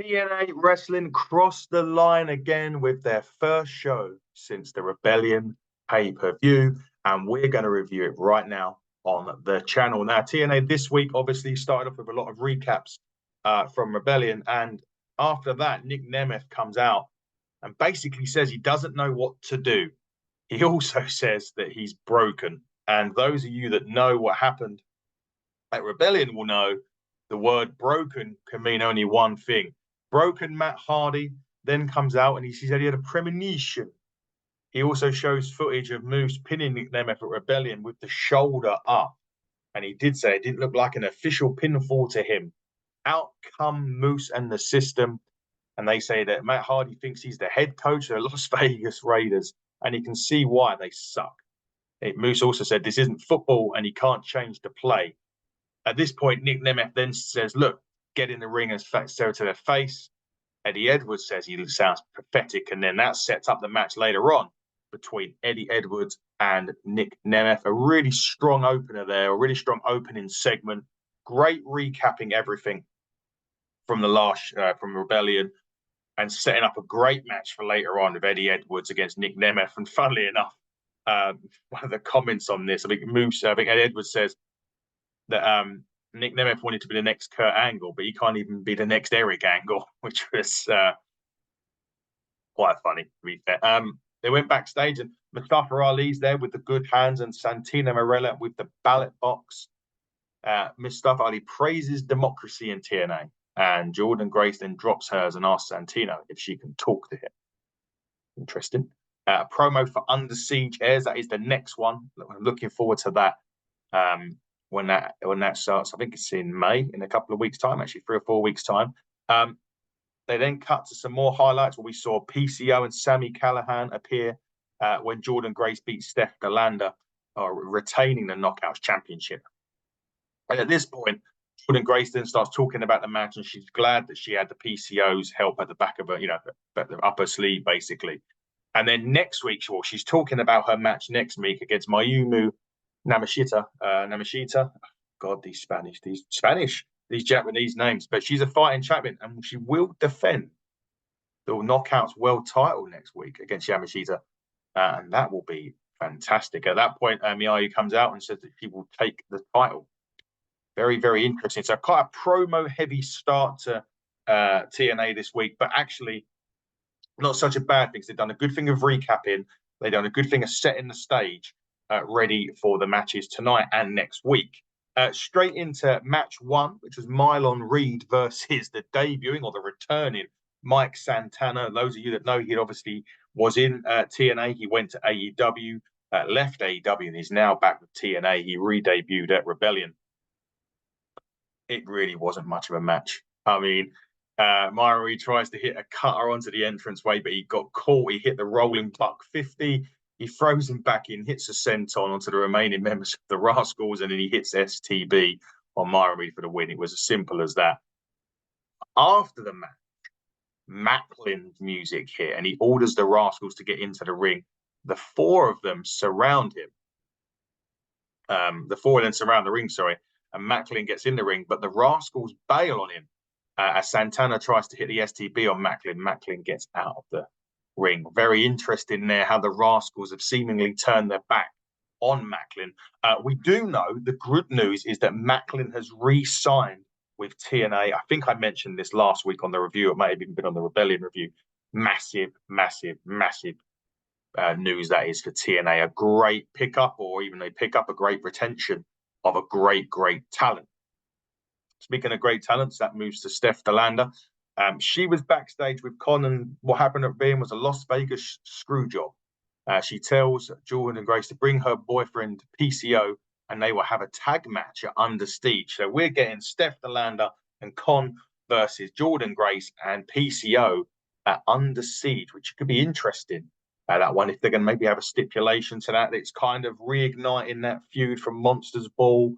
TNA Wrestling crossed the line again with their first show since the Rebellion pay-per-view, and we're going to review it right now on the channel. Now, TNA this week obviously started off with a lot of recaps from Rebellion, and after that, Nick Nemeth comes out and basically says he doesn't know what to do. He also says that he's broken, and those of you that know what happened at Rebellion will know the word broken can mean only one thing. Broken Matt Hardy then comes out and he said he had a premonition. He also shows footage of Moose pinning Nick Nemeth at Rebellion with the shoulder up. And he did say it didn't look like an official pinfall to him. Out come Moose and the system. And they say that Matt Hardy thinks he's the head coach of the Las Vegas Raiders. And he can see why they suck. Moose also said this isn't football and he can't change the play. At this point, Nick Nemeth then says, look, get in the ring and stare to their face. Eddie Edwards says he sounds pathetic. And then that sets up the match later on between Eddie Edwards and Nick Nemeth. A really strong opener there, a really strong opening segment. Great recapping everything from the last, from Rebellion, and setting up a great match for later on with Eddie Edwards against Nick Nemeth. And funnily enough, one of the comments on this, I think Eddie Edwards says that Nick Nemeth wanted to be the next Kurt Angle, but he can't even be the next Eric Angle, which was quite funny, to be fair. They went backstage and Mustafa Ali's there with the good hands and Santino Marella with the ballot box. Mustafa Ali praises democracy in TNA, and Jordan Grace then drops hers and asks Santino if she can talk to him. Interesting. Promo for Under Siege airs. That is the next one. I'm looking forward to that. When that starts, I think it's in May, in a couple of weeks' time, actually 3 or 4 weeks' time. They then cut to some more highlights where we saw PCO and Sami Callihan appear when Jordan Grace beat Steph Delander, retaining the Knockouts Championship. And at this point, Jordan Grace then starts talking about the match, and she's glad that she had the PCO's help at the back of her, the upper sleeve, basically. And then next week, she's talking about her match next week against Mayumu Namashita. God, these Japanese names. But she's a fighting champion, and she will defend the Knockouts World title next week against Yamashita. And that will be fantastic. At that point, Miyu comes out and says that she will take the title. Very, very interesting. So quite a promo-heavy start to TNA this week, but actually not such a bad thing. They've done a good thing of recapping. They've done a good thing of setting the stage ready for the matches tonight and next week. Straight into match one, which was Mylon Reed versus the debuting or the returning Mike Santana. Those of you that know, he obviously was in TNA. He went to AEW, left AEW, and is now back with TNA. He re-debuted at Rebellion. It really wasn't much of a match. I mean, Myron Reed tries to hit a cutter onto the entranceway, but he got caught. He hit the rolling buck 50. He throws him back in, hits a senton onto the remaining members of the Rascals, and then he hits STB on Myron Reed for the win. It was as simple as that. After the match, Macklin's music hit, and he orders the Rascals to get into the ring. The four of them surround him. The four of them surround the ring, and Macklin gets in the ring, but the Rascals bail on him. As Santana tries to hit the STB on Macklin, Macklin gets out of the ring. Very interesting there how the Rascals have seemingly turned their back on Macklin. We do know the good news is that Macklin has re-signed with TNA. I think I mentioned this last week on the review. It may have even been on the Rebellion review. Massive, massive, massive news that is for TNA. A great pickup, or even a pickup, a great retention of a great, great talent. Speaking of great talents, that moves to Steph Delander. She was backstage with Con, and what happened at being was a Las Vegas screw job. She tells Jordan and Grace to bring her boyfriend PCO, and they will have a tag match at Under Siege. So we're getting Steph Delander and Con versus Jordan Grace and PCO at Under Siege, which could be interesting. That one, if they're going to maybe have a stipulation to that, it's kind of reigniting that feud from Monsters Ball.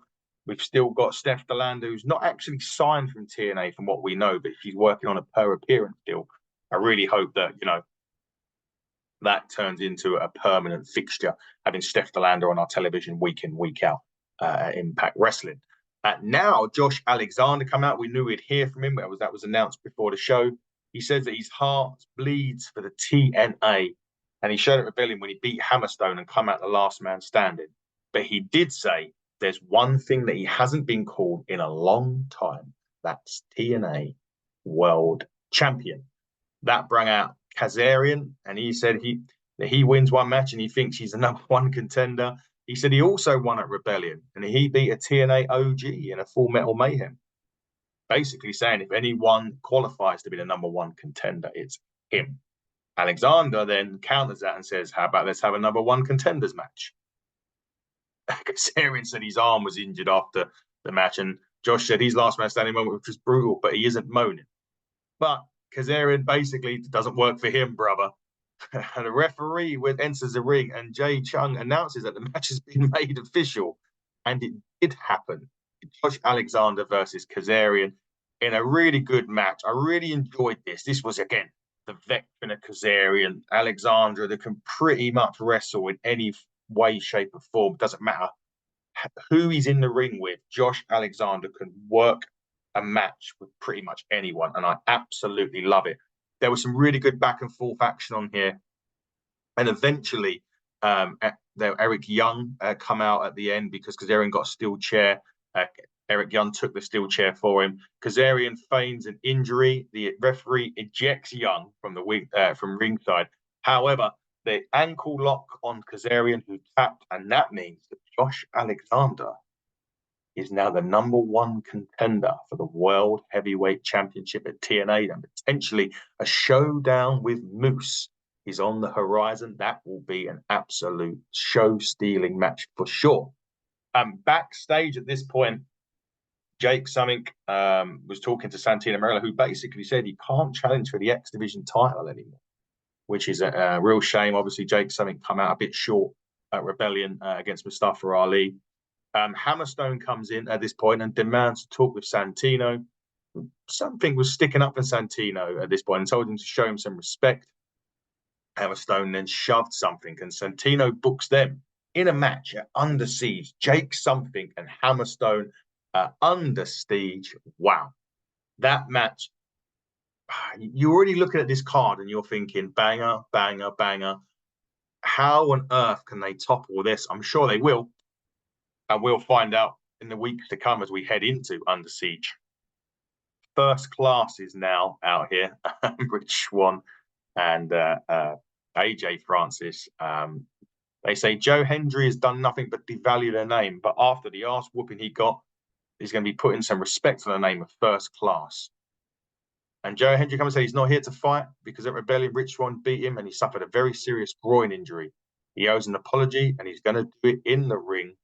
We've still got Steph Delander, who's not actually signed from TNA from what we know, but she's working on a per appearance deal. I really hope that, that turns into a permanent fixture, having Steph Delander on our television week in, week out at Impact Wrestling. Now, Josh Alexander come out. We knew we'd hear from him. That was announced before the show. He says that his heart bleeds for the TNA. And he showed at Rebellion when he beat Hammerstone and come out the last man standing. But he did say there's one thing that he hasn't been called in a long time. That's TNA World Champion. That brought out Kazarian, and he said that he wins one match and he thinks he's the #1 contender. He said he also won at Rebellion, and he beat a TNA OG in a Full Metal Mayhem. Basically saying if anyone qualifies to be the #1 contender, it's him. Alexander then counters that and says, how about let's have a #1 contenders match? Kazarian said his arm was injured after the match, and Josh said his last man standing moment, which was brutal, but he isn't moaning. But Kazarian basically doesn't work for him, brother. And the referee enters the ring, and Jay Chung announces that the match has been made official, and it did happen. Josh Alexander versus Kazarian in a really good match. I really enjoyed this. This was, again, the veteran of Kazarian, Alexander, that can pretty much wrestle in any way, shape, or form. It doesn't matter who he's in the ring with. Josh Alexander can work a match with pretty much anyone, and I absolutely love it. There was some really good back and forth action on here, and eventually Eric Young come out at the end because Kazarian got a steel chair. Eric Young took the steel chair for him. Kazarian feigns an injury. The referee ejects Young from from ringside. However, the ankle lock on Kazarian, who tapped, and that means that Josh Alexander is now the #1 contender for the World Heavyweight Championship at TNA, and potentially a showdown with Moose is on the horizon. That will be an absolute show-stealing match for sure. Backstage at this point, Jake Summink was talking to Santino Marella, who basically said he can't challenge for the X Division title anymore, which is a real shame. Obviously, Jake Summink come out a bit short at Rebellion against Mustafa Ali. Hammerstone comes in at this point and demands to talk with Santino. Something was sticking up for Santino at this point and told him to show him some respect. Hammerstone then shoved something, and Santino books them in a match at Under Siege. Jake Something and Hammerstone at Under Siege. Wow. That match, you're already looking at this card and you're thinking, banger, banger, banger. How on earth can they top all this? I'm sure they will. And we'll find out in the weeks to come as we head into Under Siege. First Class is now out here. Rich Swann and AJ Francis. They say Joe Hendry has done nothing but devalue their name, but after the arse whooping he got, he's going to be putting some respect on the name of First Class. And Joe Hendry comes and says he's not here to fight because at Rebellion, Rich Swann beat him and he suffered a very serious groin injury. He owes an apology and he's going to do it in the ring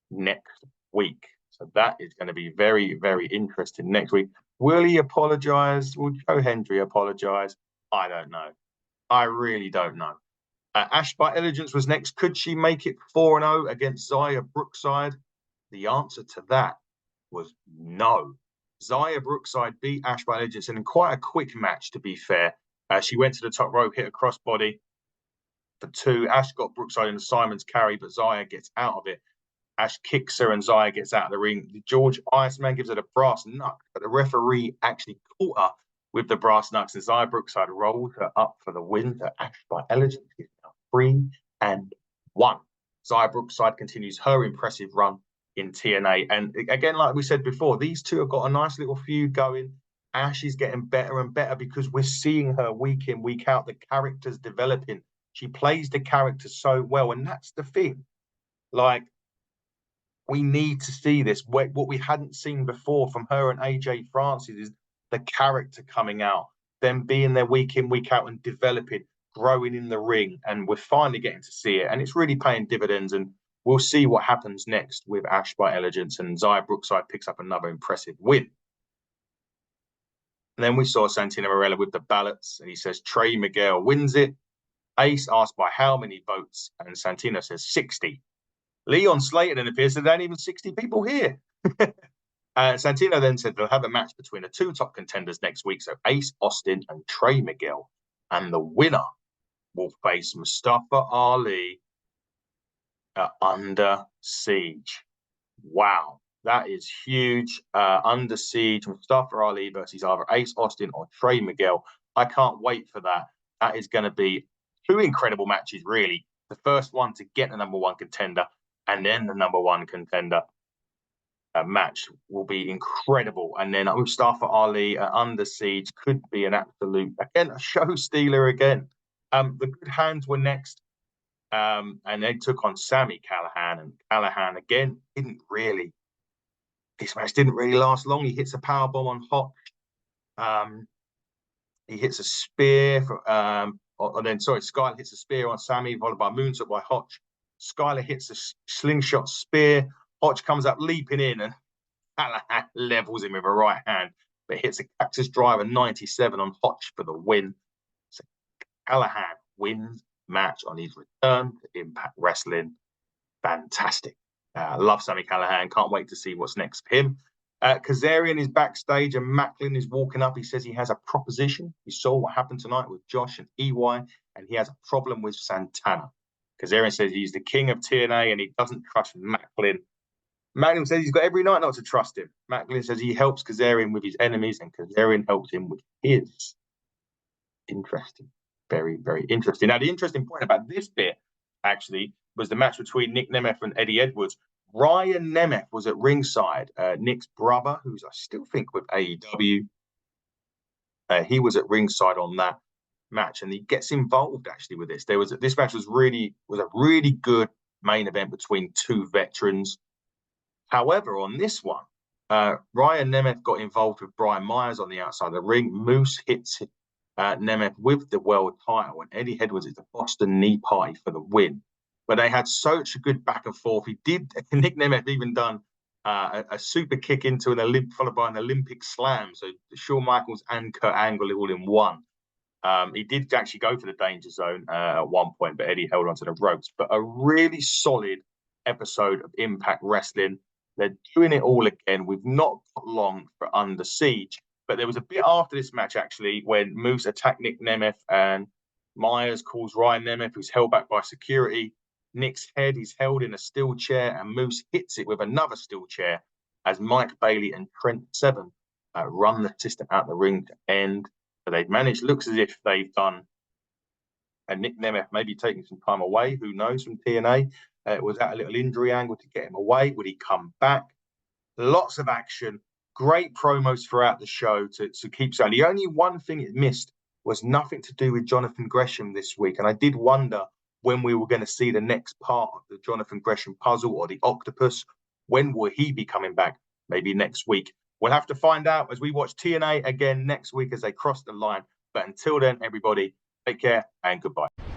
next week. So that is going to be very, very interesting next week. Will he apologize? Will Joe Hendry apologize? I don't know. I really don't know. Ash by Elegance was next. Could she make it 4-0 against Xia Brookside? The answer to that was no. Xia Brookside beat Ash by Elegance in quite a quick match, to be fair. She went to the top rope, hit a crossbody for 2. Ash got Brookside in the Simon's carry, but Xia gets out of it. Ash kicks her and Xia gets out of the ring. George Iceman gives her the brass knuck, but the referee actually caught her with the brass knucks, and Xia Brookside rolled her up for the win. So Ash by Elegance is now 3-1. Xia Brookside continues her impressive run in TNA. And again, like we said before, these two have got a nice little feud going. Ash is getting better and better because we're seeing her week in, week out. The character's developing. She plays the character so well, and that's the thing. Like, we need to see this. What we hadn't seen before from her and AJ Francis is the character coming out, them being there week in, week out and developing, growing in the ring. And we're finally getting to see it. And it's really paying dividends. And we'll see what happens next with Ash by Elegance. And Xia Brookside picks up another impressive win. And then we saw Santino Marella with the ballots. And he says Trey Miguel wins it. Ace asked by how many votes. And Santino says 60. Leon Slater then appears, so there ain't even 60 people here. Santino then said they'll have a match between the 2 top contenders next week, so Ace Austin and Trey Miguel. And the winner will face Mustafa Ali at Under Siege. Wow. That is huge. Under Siege, Mustafa Ali versus either Ace Austin or Trey Miguel. I can't wait for that. That is going to be two incredible matches, really. The first one to get the #1 contender, and then the #1 contender match will be incredible. And then Mustafa Ali Under Siege could be an absolute, again, a show stealer again. The Good Hands were next. And they took on Sami Callihan, and Callihan again this match didn't really last long. He hits a powerbomb on Hotch. He hits a spear Skyler hits a spear on Sami, followed by a moonsault by Hotch. Skyler hits a slingshot spear. Hotch comes up leaping in, and Callihan levels him with a right hand, but hits a cactus driver 97 on Hotch for the win. So Callihan wins match on his return to Impact Wrestling. Fantastic. Love Sami Callihan. Can't wait to see what's next for him. Kazarian is backstage and Macklin is walking up. He says he has a proposition. He saw what happened tonight with Josh and EY, and he has a problem with Santana. Kazarian says he's the king of TNA and he doesn't trust Macklin. Macklin says he's got every night not to trust him. Macklin says he helps Kazarian with his enemies and Kazarian helps him with his. Interesting. Very, very interesting. Now, the interesting point about this bit, actually, was the match between Nick Nemeth and Eddie Edwards. Ryan Nemeth was at ringside. Nick's brother, who's I still think with AEW, he was at ringside on that match, and he gets involved actually with this. This match was a really good main event between two veterans. However, on this one, Ryan Nemeth got involved with Brian Myers on the outside of the ring. Moose hits Nemeth with the world title, and Eddie Edwards is the Boston Knee Party for the win. But they had such a good back and forth. Nick Nemeth even done a super kick into an Olympic, followed by an Olympic slam. So Shawn Michaels and Kurt Angle all in one. He did actually go for the danger zone at one point, but Eddie held onto the ropes. But a really solid episode of Impact Wrestling. They're doing it all again. We've not got long for Under Siege. But there was a bit after this match, actually, when Moose attacked Nick Nemeth and Myers calls Ryan Nemeth, who's held back by security. Nick's head is held in a steel chair, and Moose hits it with another steel chair as Mike Bailey and Trent Seven run the system out the ring to end. So they've managed, looks as if they've done, and Nick Nemeth maybe taking some time away, who knows, from TNA. Was that a little injury angle to get him away? Would he come back? Lots of action. Great promos throughout the show to keep saying. The only one thing it missed was nothing to do with Jonathan Gresham this week. And I did wonder when we were going to see the next part of the Jonathan Gresham puzzle or the octopus. When will he be coming back? Maybe next week. We'll have to find out as we watch TNA again next week as they cross the line. But until then, everybody, take care and goodbye.